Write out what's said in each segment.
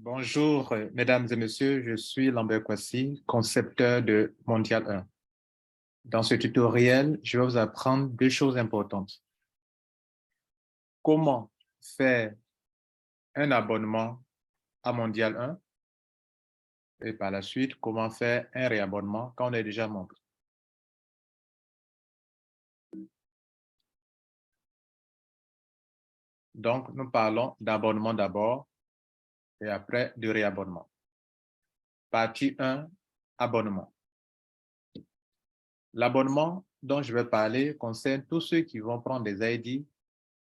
Bonjour, mesdames et messieurs, je suis Lambert Kwasi, concepteur de Mondial 1. Dans ce tutoriel, je vais vous apprendre deux choses importantes. Comment faire un abonnement à Mondial 1 et par la suite, comment faire un réabonnement quand on est déjà membre. Donc, nous parlons d'abonnement d'abord et après de réabonnement. Partie 1, abonnement. L'abonnement dont je vais parler concerne tous ceux qui vont prendre des ID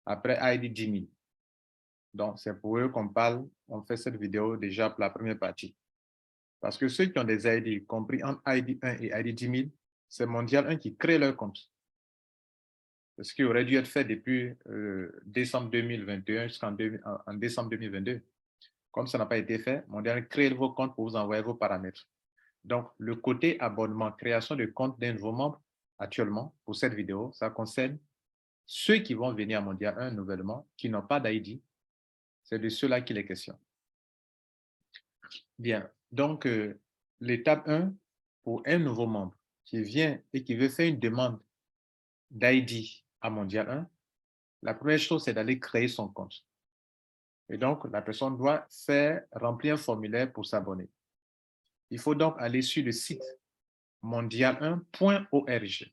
après ID 10 000. Donc, c'est pour eux qu'on parle, on fait cette vidéo déjà pour la première partie. Parce que ceux qui ont des ID, compris entre ID 1 et ID 10 000, c'est Mondial 1 qui crée leur compte. Ce qui aurait dû être fait depuis décembre 2021 jusqu'en décembre 2022. Comme ça n'a pas été fait, Mondial crée vos comptes pour vous envoyer vos paramètres. Donc, le côté abonnement, création de compte d'un nouveau membre, actuellement, pour cette vidéo, ça concerne ceux qui vont venir à Mondial 1 nouvellement, qui n'ont pas d'ID. C'est de ceux-là qu'il est question. Bien, donc l'étape 1, pour un nouveau membre qui vient et qui veut faire une demande d'ID à Mondial 1, la première chose, c'est d'aller créer son compte. Et donc, la personne doit remplir un formulaire pour s'abonner. Il faut donc aller sur le site mondial1.org.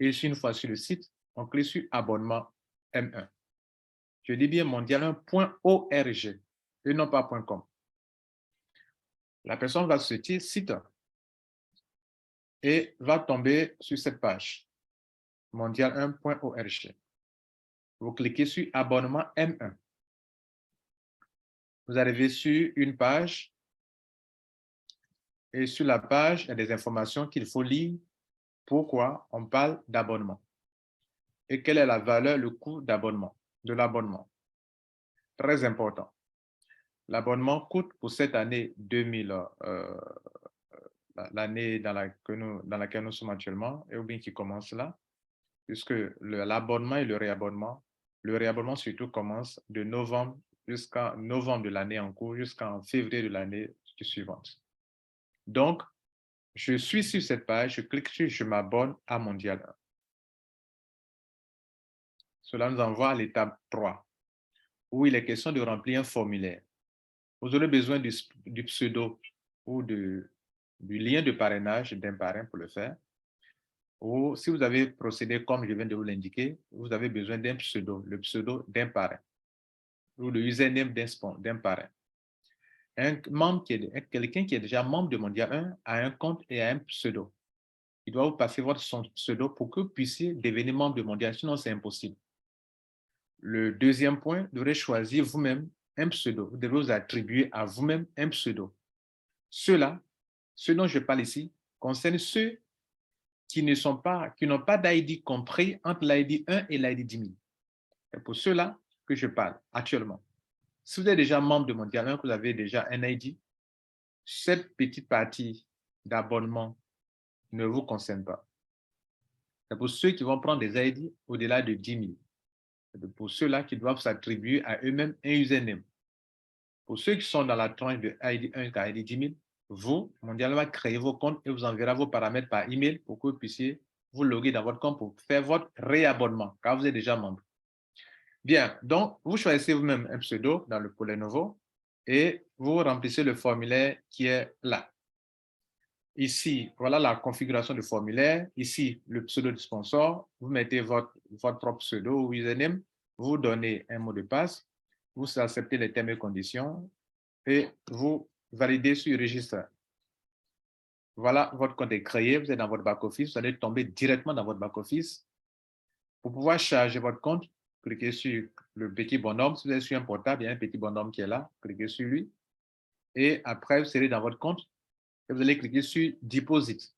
Et une fois sur le site, on clique sur abonnement M1. Je dis bien mondial1.org et non pas .com. La personne va sur ce site et va tomber sur cette page, mondial1.org. Vous cliquez sur abonnement M1. Vous arrivez sur une page et sur la page, il y a des informations qu'il faut lire. Pourquoi on parle d'abonnement et quelle est la valeur, le coût d'abonnement, de l'abonnement. Très important. L'abonnement coûte pour cette année 2000, l'année dans laquelle nous sommes actuellement, et ou bien qui commence là, puisque l'abonnement et le réabonnement surtout commence de novembre jusqu'à novembre de l'année en cours jusqu'en février de l'année suivante. Donc, je suis sur cette page, je clique sur « Je m'abonne à Mondial 1 ». Cela nous envoie à l'étape 3, où il est question de remplir un formulaire. Vous aurez besoin du pseudo ou du lien de parrainage d'un parrain pour le faire. Ou si vous avez procédé comme je viens de vous l'indiquer, vous avez besoin d'un pseudo, le pseudo d'un parrain ou le username d'un parrain. Quelqu'un qui est déjà membre de Mondial 1 a un compte et a un pseudo. Il doit vous passer son pseudo pour que vous puissiez devenir membre de Mondial, sinon c'est impossible. Le deuxième point, vous devrez choisir vous-même un pseudo. Vous devez vous attribuer à vous-même un pseudo. Ceux dont je parle ici, concernent ceux qui n'ont pas d'ID compris entre l'ID 1 et l'ID 10 000. C'est pour ceux-là que je parle actuellement. Si vous êtes déjà membre de Mondial 1, que vous avez déjà un ID, cette petite partie d'abonnement ne vous concerne pas. C'est pour ceux qui vont prendre des ID au-delà de 10 000. C'est pour ceux-là qui doivent s'attribuer à eux-mêmes un username. Pour ceux qui sont dans la tranche de ID 1 à ID 10 000, vous, Mondial va créer vos comptes et vous enverra vos paramètres par email pour que vous puissiez vous loguer dans votre compte pour faire votre réabonnement, car vous êtes déjà membre. Bien, donc, vous choisissez vous-même un pseudo pour les nouveaux et vous remplissez le formulaire qui est là. Ici, voilà la configuration du formulaire. Ici, le pseudo du sponsor. Vous mettez votre propre pseudo ou username. Vous donnez un mot de passe. Vous acceptez les termes et conditions et vous validez sur registre. Voilà, votre compte est créé. Vous êtes dans votre back-office. Vous allez tomber directement dans votre back-office. Pour pouvoir charger votre compte, cliquez sur le petit bonhomme. Si vous êtes sur un portable, il y a un petit bonhomme qui est là. Cliquez sur lui. Et après, vous serez dans votre compte et vous allez cliquer sur Deposit.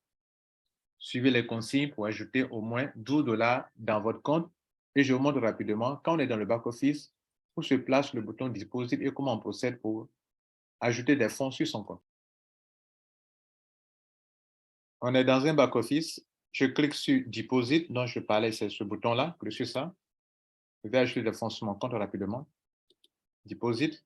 Suivez les consignes pour ajouter au moins 12 $ dans votre compte. Et je vous montre rapidement, quand on est dans le back-office, où se place le bouton Deposit et comment on procède pour ajouter des fonds sur son compte. On est dans un back-office. Je clique sur Deposit, dont je parlais, c'est ce bouton-là. Clique sur ça. Je vais ajouter des fonds sur mon compte rapidement. Deposit.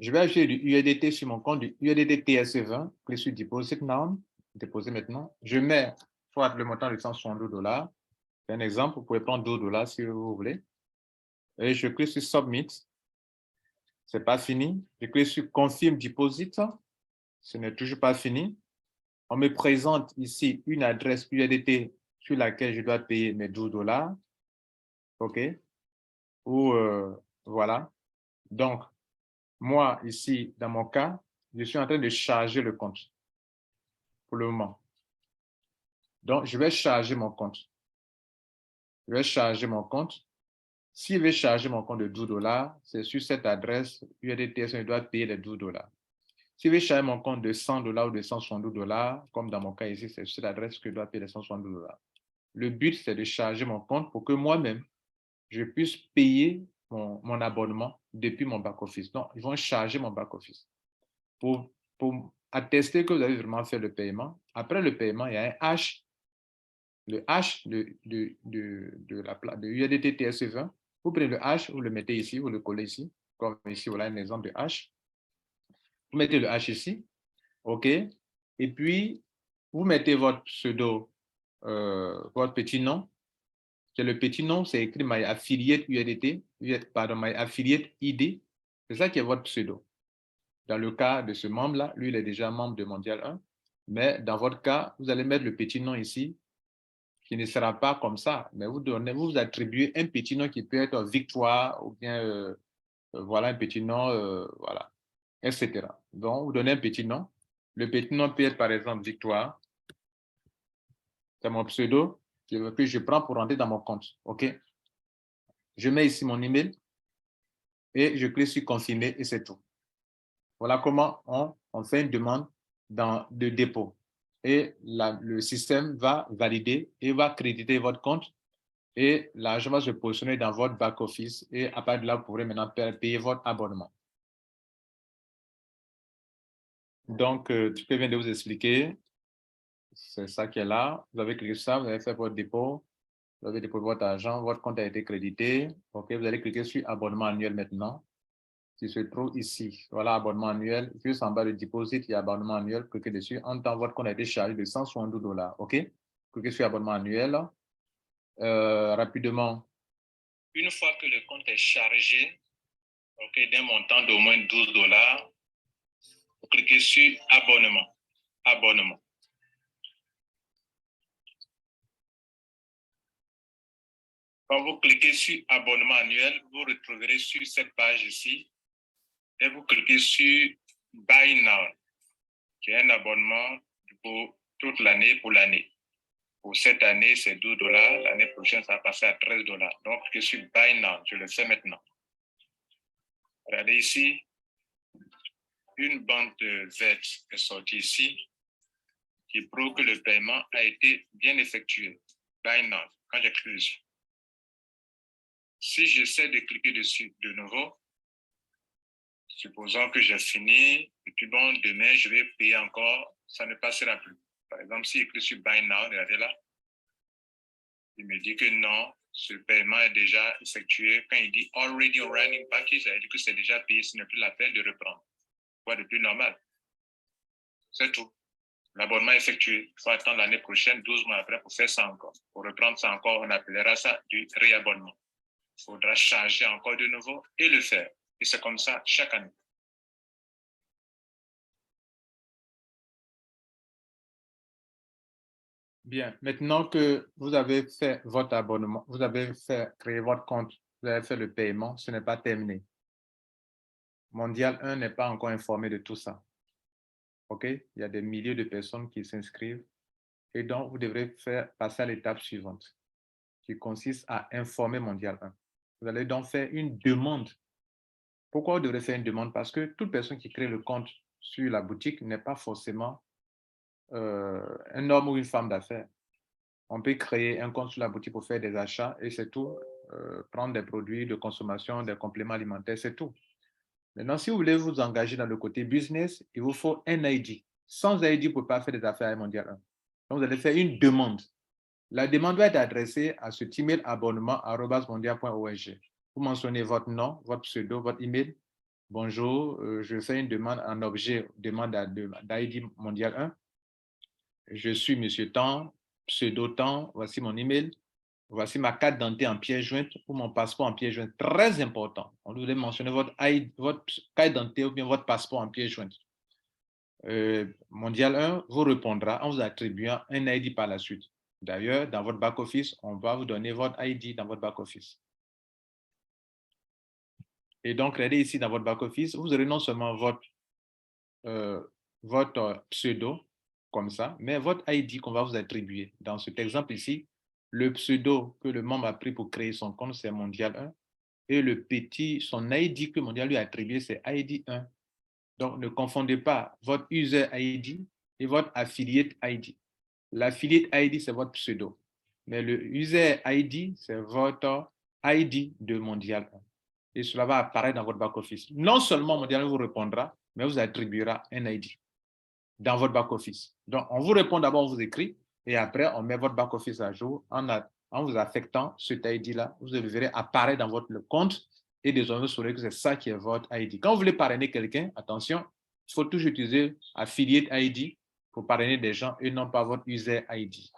Je vais ajouter du USDT sur mon compte, du USDT TSE20, clique sur Deposit Now, déposer maintenant. Je mets soit le montant de $172. C'est un exemple, vous pouvez prendre $12 si vous voulez. Et je clique sur Submit. Ce n'est pas fini. Je clique sur Confirm Deposit. Ce n'est toujours pas fini. On me présente ici une adresse USDT sur laquelle je dois payer mes $12. OK? Ou voilà. Donc, moi, ici, dans mon cas, je suis en train de charger le compte pour le moment. Donc, je vais charger mon compte. Je vais charger mon compte. Si je vais charger mon compte de $12, c'est sur cette adresse USDT, je dois payer les $12. Si je vais charger mon compte de $100 ou de $172, comme dans mon cas ici, c'est sur cette adresse que je dois payer les $172. Le but, c'est de charger mon compte pour que moi-même, je puisse payer mon abonnement depuis mon back-office. Donc, ils vont charger mon back-office. Pour attester que vous avez vraiment fait le paiement, après le paiement, il y a un hash, le hash de USDT TSE20. Vous prenez le hash, vous le mettez ici, vous le collez ici, comme ici, voilà un exemple de hash. Vous mettez le hash ici, OK? Et puis, vous mettez votre pseudo, votre petit nom. C'est le petit nom, c'est écrit My Affiliate USDT, pardon, My Affiliate ID. C'est ça qui est votre pseudo. Dans le cas de ce membre-là, lui, il est déjà membre de Mondial 1. Mais dans votre cas, vous allez mettre le petit nom ici, qui ne sera pas comme ça. Mais vous attribuez un petit nom qui peut être Victoire ou bien, voilà, un petit nom, voilà, etc. Donc, vous donnez un petit nom. Le petit nom peut être, par exemple, Victoire. C'est mon pseudo que je prends pour rentrer dans mon compte. OK? Je mets ici mon email et je clique sur confirmer et c'est tout. Voilà comment on fait une demande de dépôt. Et le système va valider et va créditer votre compte et l'argent va se positionner dans votre back-office et à partir de là, vous pourrez maintenant payer votre abonnement. Donc, ce que je viens de vous expliquer, c'est ça qui est là. Vous avez cliqué sur ça, vous avez fait votre dépôt, vous avez déposé votre argent, votre compte a été crédité. OK, vous allez cliquer sur abonnement annuel maintenant, qui se trouve ici. Voilà, abonnement annuel. Juste en bas de deposit, il y a abonnement annuel. Cliquez dessus. En temps, votre compte a été chargé de $172. OK? Cliquez sur abonnement annuel. Rapidement. Une fois que le compte est chargé, OK, d'un montant d'au moins $12, vous cliquez sur abonnement. Abonnement. Quand vous cliquez sur abonnement annuel, vous retrouverez sur cette page ici et vous cliquez sur Buy Now, qui est un abonnement pour toute l'année, pour l'année. Pour cette année, c'est $12. L'année prochaine, ça va passer à $13. Donc, je suis Buy Now. Je le fais maintenant. Regardez ici. Une bande verte est sortie ici qui prouve que le paiement a été bien effectué. Buy Now. Quand je clique dessus. Si j'essaie de cliquer dessus de nouveau, supposons que j'ai fini, et puis bon, demain, je vais payer encore, ça ne passera plus. Par exemple, si je clique sur Buy Now, regardez là, il me dit que non, ce paiement est déjà effectué. Quand il dit Already Running Package, ça veut dire que c'est déjà payé, ce n'est plus la peine de reprendre. Quoi de plus normal? C'est tout. L'abonnement est effectué. Il faut attendre l'année prochaine, 12 mois après, pour faire ça encore. Pour reprendre ça encore, on appellera ça du réabonnement. Il faudra charger encore de nouveau et le faire. Et c'est comme ça chaque année. Bien, maintenant que vous avez fait votre abonnement, vous avez créé votre compte, vous avez fait le paiement, ce n'est pas terminé. Mondial 1 n'est pas encore informé de tout ça. OK? Il y a des milliers de personnes qui s'inscrivent et donc vous devrez passer à l'étape suivante qui consiste à informer Mondial 1. Vous allez donc faire une demande. Pourquoi vous devrez faire une demande? Parce que toute personne qui crée le compte sur la boutique n'est pas forcément un homme ou une femme d'affaires. On peut créer un compte sur la boutique pour faire des achats et c'est tout. Prendre des produits de consommation, des compléments alimentaires, c'est tout. Maintenant, si vous voulez vous engager dans le côté business, il vous faut un ID. Sans ID, vous ne pouvez pas faire des affaires mondiales 1. Donc, vous allez faire une demande. La demande doit être adressée à ce email abonnement@mondial.org. Vous mentionnez votre nom, votre pseudo, votre email. bonjour, je fais une demande en objet, demande d'ID mondial 1. Je suis monsieur Tan, pseudo Tan, voici mon email. Voici ma carte d'identité en pièce jointe ou mon passeport en pièce jointe. Très important. On devrait mentionner votre carte d'identité ou bien votre passeport en pièce jointe. Mondial 1 vous répondra en vous attribuant un ID par la suite. D'ailleurs, dans votre back-office, on va vous donner votre ID dans votre back-office. Et donc, regardez ici dans votre back-office, vous aurez non seulement votre pseudo, comme ça, mais votre ID qu'on va vous attribuer. Dans cet exemple ici, le pseudo que le membre a pris pour créer son compte, c'est Mondial 1. Et son ID que Mondial lui a attribué, c'est ID 1. Donc, ne confondez pas votre user ID et votre affiliate ID. L'affiliate ID, c'est votre pseudo. Mais le user ID, c'est votre ID de Mondial 1. Et cela va apparaître dans votre back-office. Non seulement Mondial vous répondra, mais vous attribuera un ID dans votre back-office. Donc, on vous répond d'abord, on vous écrit, et après, on met votre back-office à jour en vous affectant cet ID-là. Vous le verrez apparaître dans votre compte, et désormais, vous saurez que c'est ça qui est votre ID. Quand vous voulez parrainer quelqu'un, attention, il faut toujours utiliser Affiliate ID pour parrainer des gens et non pas votre User ID.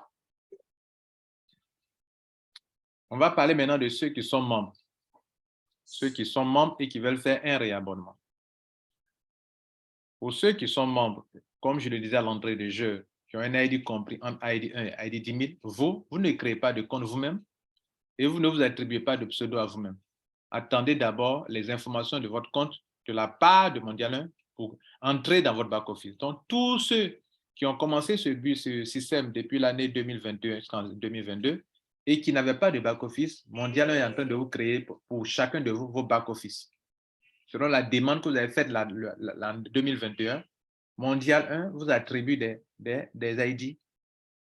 On va parler maintenant de ceux qui sont membres. Ceux qui sont membres et qui veulent faire un réabonnement. Pour ceux qui sont membres, comme je le disais à l'entrée du jeu, qui ont un ID compris entre ID 1 et ID 10 000, vous ne créez pas de compte vous-même et vous ne vous attribuez pas de pseudo à vous-même. Attendez d'abord les informations de votre compte de la part de Mondial 1 pour entrer dans votre back-office. Donc, tous ceux qui ont commencé ce système depuis l'année 2021 jusqu'en 2022 et qui n'avaient pas de back-office, Mondial 1 est en train de vous créer pour chacun de vous vos back-office. Selon la demande que vous avez faite en 2021, Mondial 1 vous attribue des ID.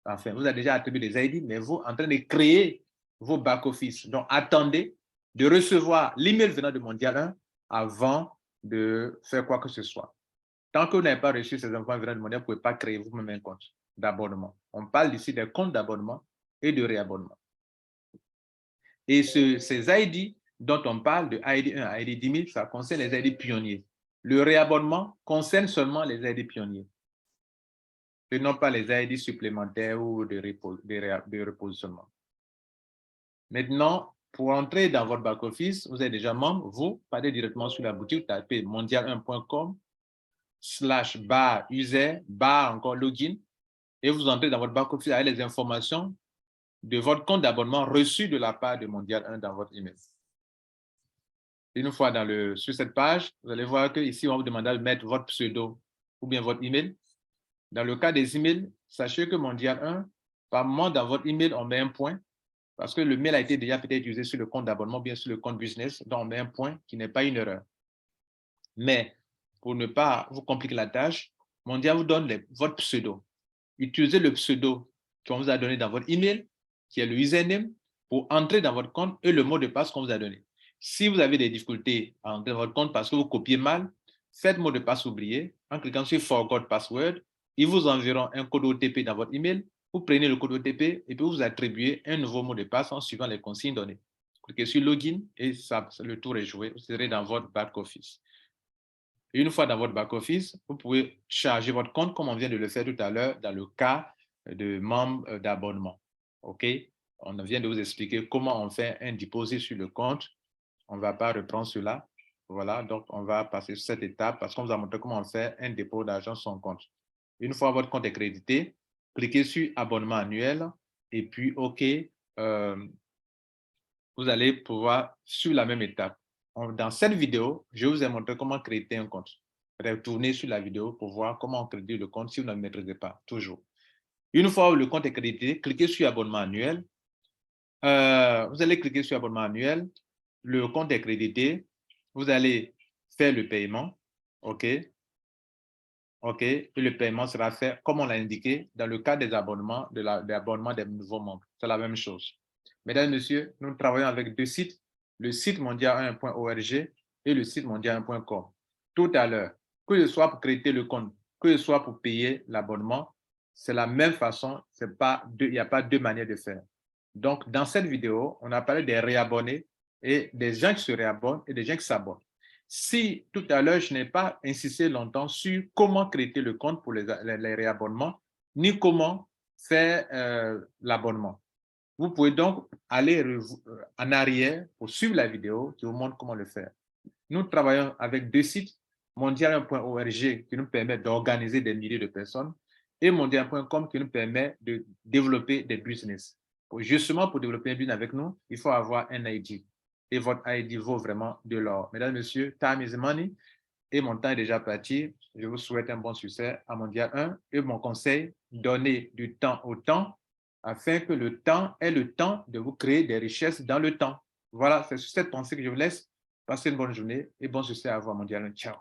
Enfin, vous avez déjà attribué des ID, mais vous êtes en train de créer vos back-office. Donc, attendez de recevoir l'email venant de Mondial 1 avant de faire quoi que ce soit. Tant que vous n'avez pas reçu ces informations venant de Mondial, vous ne pouvez pas créer vous-même un compte d'abonnement. On parle ici des comptes d'abonnement et de réabonnement. Et ces ID dont on parle de ID 1 à ID 10 000, ça concerne les ID pionniers. Le réabonnement concerne seulement les ID pionniers et non pas les ID supplémentaires ou de repositionnement. Maintenant, pour entrer dans votre back-office, vous êtes déjà membre, vous partez directement sur la boutique, tapez mondial1.com/user, encore login, et vous entrez dans votre back-office avec les informations de votre compte d'abonnement reçu de la part de Mondial 1 dans votre email. Une fois sur cette page, vous allez voir qu'ici, on va vous demander de mettre votre pseudo ou bien votre email. Dans le cas des emails, sachez que Mondial 1, par moment, dans votre email, on met un point parce que le mail a été déjà peut-être utilisé sur le compte d'abonnement, bien sur le compte business, donc on met un point qui n'est pas une erreur. Mais pour ne pas vous compliquer la tâche, Mondial vous donne votre pseudo. Utilisez le pseudo qu'on vous a donné dans votre email, qui est le username, pour entrer dans votre compte et le mot de passe qu'on vous a donné. Si vous avez des difficultés à entrer dans votre compte parce que vous copiez mal, faites mot de passe oublié en cliquant sur Forgot Password. Ils vous enverront un code OTP dans votre email. Vous prenez le code OTP et puis vous attribuez un nouveau mot de passe en suivant les consignes données. Cliquez sur Login et le tour est joué. Vous serez dans votre back-office. Une fois dans votre back-office, vous pouvez charger votre compte comme on vient de le faire tout à l'heure dans le cas de membre d'abonnement. OK? On vient de vous expliquer comment on fait un dépôt sur le compte. On ne va pas reprendre cela. Voilà, donc on va passer sur cette étape parce qu'on vous a montré comment on fait un dépôt d'argent sur son compte. Une fois votre compte est crédité, cliquez sur abonnement annuel et puis OK, vous allez pouvoir sur la même étape. Dans cette vidéo, je vous ai montré comment créer un compte. Retournez sur la vidéo pour voir comment on crée le compte si vous ne le maîtrisez pas, toujours. Une fois le compte est crédité, cliquez sur abonnement annuel. Vous allez cliquer sur abonnement annuel. Le compte est crédité. Vous allez faire le paiement. OK. OK. Et le paiement sera fait comme on l'a indiqué dans le cas des abonnements, des abonnements des nouveaux membres. C'est la même chose. Mesdames et messieurs, nous travaillons avec deux sites, le site mondial1.org et le site mondial1.com. Tout à l'heure, que ce soit pour créer le compte, que ce soit pour payer l'abonnement, c'est la même façon, il n'y a pas deux manières de faire. Donc, dans cette vidéo, on a parlé des réabonnés et des gens qui se réabonnent et des gens qui s'abonnent. Si tout à l'heure, je n'ai pas insisté longtemps sur comment créer le compte pour les réabonnements, ni comment faire l'abonnement. Vous pouvez donc aller en arrière pour suivre la vidéo qui vous montre comment le faire. Nous travaillons avec deux sites, mondial.org qui nous permet d'organiser des milliers de personnes et mondial.com qui nous permet de développer des business. Justement, pour développer un business avec nous, il faut avoir un ID. Et votre ID vaut vraiment de l'or. Mesdames, Messieurs, time is money et mon temps est déjà parti. Je vous souhaite un bon succès à Mondial 1 et mon conseil, donnez du temps au temps afin que le temps ait le temps de vous créer des richesses dans le temps. Voilà, c'est sur cette pensée que je vous laisse. Passez une bonne journée et bon succès à vous à Mondial 1. Ciao.